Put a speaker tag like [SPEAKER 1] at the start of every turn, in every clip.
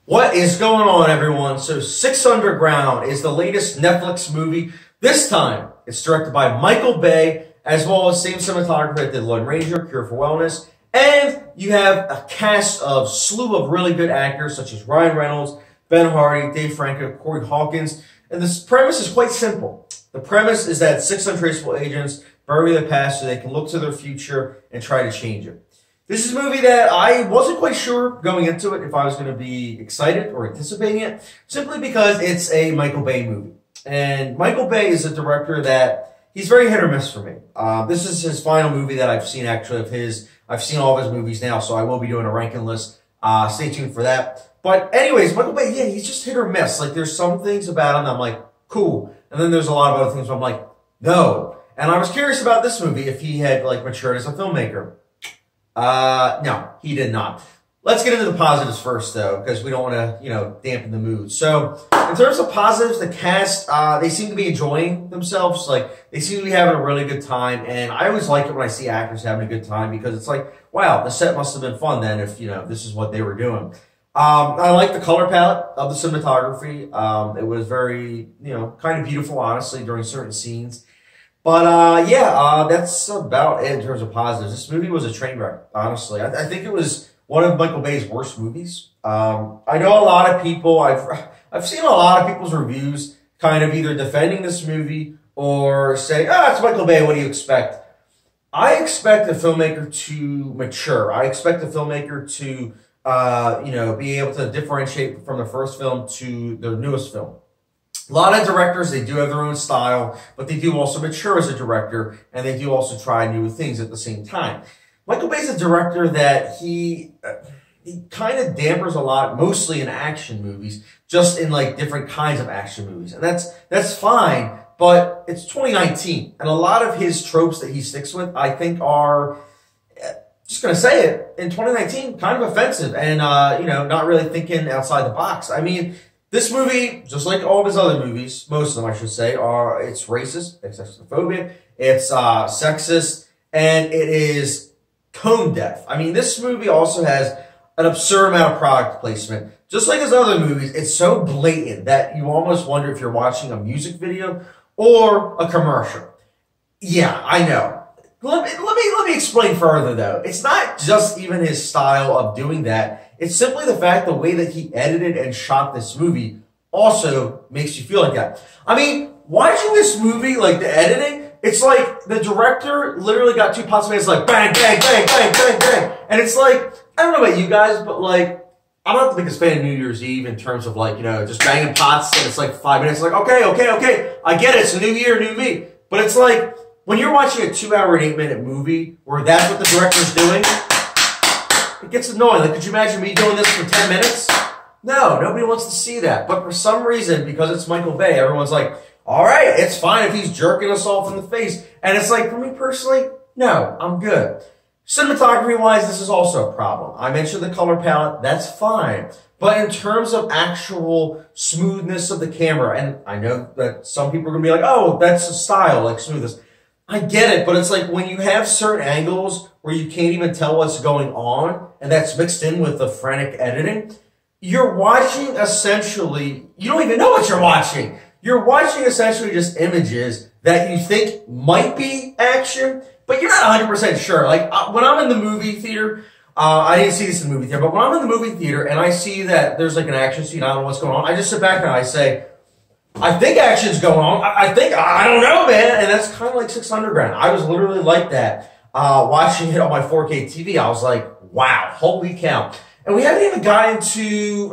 [SPEAKER 1] What is going on, everyone? So, Six Underground is the latest Netflix movie. This time, it's directed by Michael Bay, as well as same cinematographer that did Lone Ranger, Cure for Wellness. And you have a cast of slew of really good actors, such as Ryan Reynolds, Ben Hardy, Dave Franco, Corey Hawkins. And this premise is quite simple. The premise is that six untraceable agents bury their past so they can look to their future and try to change it. This is a movie that I wasn't quite sure going into it if I was going to be excited or anticipating it, simply because it's a Michael Bay movie. And Michael Bay is a director that he's very hit or miss for me. This is his final movie that I've seen, actually, of his. I've seen all of his movies now, so I will be doing a ranking list. Stay tuned for that. But anyways, Michael Bay, yeah, he's just hit or miss. Like, there's some things about him that I'm like, cool. And then there's a lot of other things where I'm like, no. And I was curious about this movie if he had, like, matured as a filmmaker. No, he did not. Let's get into the positives first, though, because we don't want to, dampen the mood. So, in terms of positives, the cast, they seem to be enjoying themselves. Like, they seem to be having a really good time. And I always like it when I see actors having a good time because it's like, wow, the set must have been fun then if, this is what they were doing. I like the color palette of the cinematography. It was very, kind of beautiful, honestly, during certain scenes. But, that's about it in terms of positives. This movie was a train wreck, honestly. I think it was one of Michael Bay's worst movies. I know a lot of people, I've seen a lot of people's reviews kind of either defending this movie or saying, it's Michael Bay, what do you expect? I expect a filmmaker to mature. I expect a filmmaker to, be able to differentiate from the first film to their newest film. A lot of directors, they do have their own style, but they do also mature as a director, and they do also try new things at the same time. Michael Bay's a director that he kind of dampers a lot, mostly in action movies, just in like different kinds of action movies. And that's fine, but it's 2019, and a lot of his tropes that he sticks with, I think are, just going to say it, in 2019, kind of offensive and, not really thinking outside the box. I mean, this movie, just like all of his other movies, most of them I should say, it's racist, it's xenophobic, it's sexist, and it is tone deaf. I mean, this movie also has an absurd amount of product placement. Just like his other movies, it's so blatant that you almost wonder if you're watching a music video or a commercial. Yeah, I know. Let me explain further, though. It's not just even his style of doing that. It's simply the fact the way that he edited and shot this movie also makes you feel like that. I mean, watching this movie, like the editing, it's like the director literally got two pots of hands, like bang, bang, bang, bang, bang, bang. And it's like, I don't know about you guys, but like, I'm not the biggest fan of New Year's Eve in terms of like, just banging pots and it's like 5 minutes. Like, okay, I get it. It's a new year, new me. But it's like, when you're watching a 2-hour and 8-minute movie where that's what the director's doing, it gets annoying. Like, could you imagine me doing this for 10 minutes? No, nobody wants to see that. But for some reason, because it's Michael Bay, everyone's like, all right, it's fine if he's jerking us off in the face. And it's like, for me personally, no, I'm good. Cinematography-wise, this is also a problem. I mentioned the color palette. That's fine. But in terms of actual smoothness of the camera, and I know that some people are going to be like, oh, that's a style, like smoothness. I get it, but it's like when you have certain angles where you can't even tell what's going on, and that's mixed in with the frantic editing, you're watching essentially, you don't even know what you're watching. You're watching essentially just images that you think might be action, but you're not 100% sure. Like, when I'm in the movie theater, I didn't see this in the movie theater, but when I'm in the movie theater and I see that there's like an action scene, I don't know what's going on, I just sit back and I say, I think action's going on. I don't know, man. And that's kind of like Six Underground. I was literally like that. Watching it on my 4K TV, I was like, wow, holy cow. And we haven't even gotten into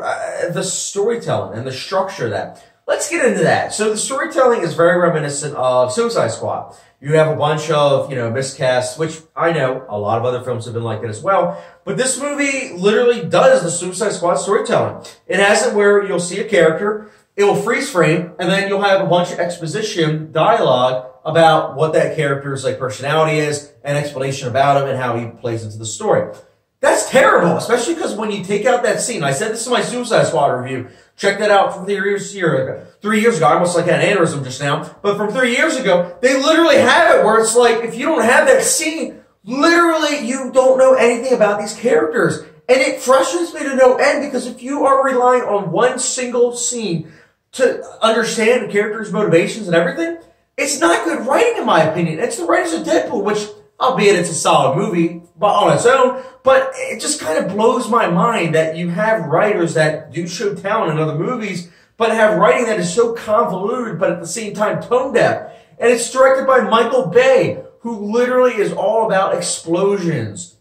[SPEAKER 1] the storytelling and the structure of that. Let's get into that. So the storytelling is very reminiscent of Suicide Squad. You have a bunch of, miscasts, which I know a lot of other films have been like that as well. But this movie literally does the Suicide Squad storytelling. It has it where you'll see a character, it will freeze frame, and then you'll have a bunch of exposition dialogue about what that character's like personality is, an explanation about him and how he plays into the story. That's terrible, especially because when you take out that scene, I said this in my Suicide Squad review. Check that out from 3 years ago. 3 years ago, I almost like had an aneurysm just now. But from 3 years ago, they literally have it where it's like, if you don't have that scene, literally you don't know anything about these characters. And it frustrates me to no end because if you are relying on one single scene to understand the character's motivations and everything, it's not good writing in my opinion. It's the writers of Deadpool, which, albeit it's a solid movie on its own, but it just kind of blows my mind that you have writers that do show talent in other movies, but have writing that is so convoluted, but at the same time tone deaf. And it's directed by Michael Bay, who literally is all about explosions.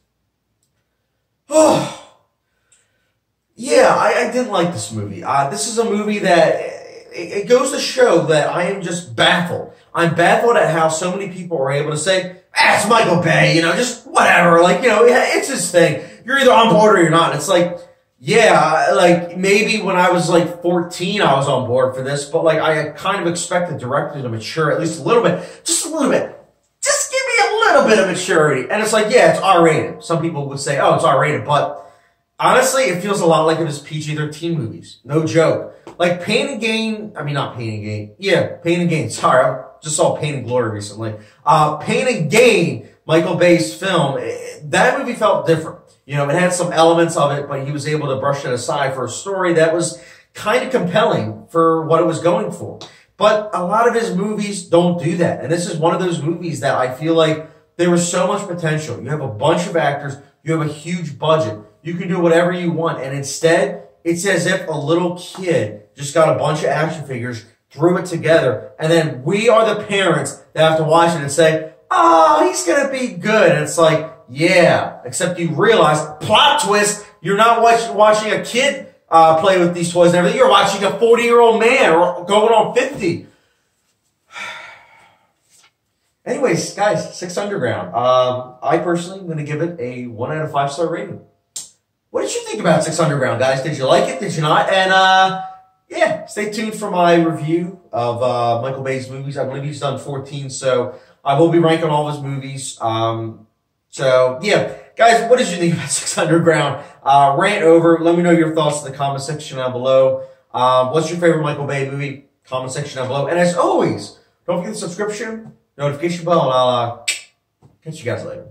[SPEAKER 1] Oh, yeah, I didn't like this movie. This is a movie that, it goes to show that I am just baffled. I'm baffled at how so many people are able to say, it's Michael Bay, you know, just whatever. Like, you know, it's his thing. You're either on board or you're not. And it's like, yeah, like maybe when I was like 14, I was on board for this, but like I kind of expected directors to mature at least a little bit, just a little bit. Just give me a little bit of maturity. And it's like, yeah, it's R-rated. Some people would say, oh, it's R-rated, but honestly, it feels a lot like it was PG-13 movies. No joke. Like Pain and Gain, I mean, not Pain and Gain. Yeah, Pain and Gain. Sorry, I just saw Pain and Glory recently. Pain and Gain, Michael Bay's film, that movie felt different. You know, it had some elements of it, but he was able to brush it aside for a story that was kind of compelling for what it was going for. But a lot of his movies don't do that. And this is one of those movies that I feel like there was so much potential. You have a bunch of actors. You have a huge budget. You can do whatever you want. And instead, it's as if a little kid just got a bunch of action figures, threw it together, and then we are the parents that have to watch it and say, oh, he's going to be good. And it's like, yeah, except you realize, plot twist, you're not watching a kid play with these toys and everything. You're watching a 40-year-old man or going on 50. Anyways, guys, 6 Underground. I personally am going to give it a 1 out of 5 star rating. What did you think about 6 Underground, guys? Did you like it? Did you not? And yeah, stay tuned for my review of Michael Bay's movies. I believe he's done 14, so I will be ranking all of his movies. So, yeah. Guys, what did you think about 6 Underground? Rant over. Let me know your thoughts in the comment section down below. What's your favorite Michael Bay movie? Comment section down below. And as always, don't forget the subscription, notification bell, and I'll catch you guys later.